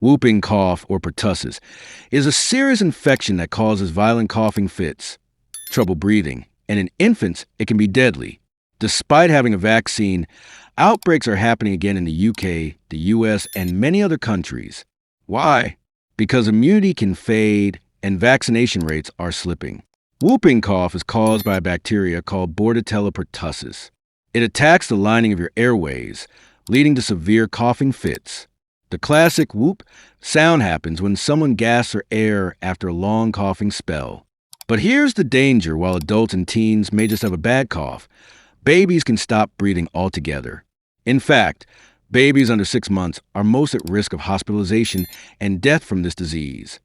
Whooping cough, or pertussis, is a serious infection that causes violent coughing fits, trouble breathing, and in infants, it can be deadly. Despite having a vaccine, outbreaks are happening again in the UK, the US, and many other countries. Why? Because immunity can fade and vaccination rates are slipping. Whooping cough is caused by a bacteria called Bordetella pertussis. It attacks the lining of your airways, leading to severe coughing fits. The classic whoop sound happens when someone gasps for air after a long coughing spell. But here's the danger: while adults and teens may just have a bad cough, babies can stop breathing altogether. In fact, babies under 6 months are most at risk of hospitalization and death from this disease.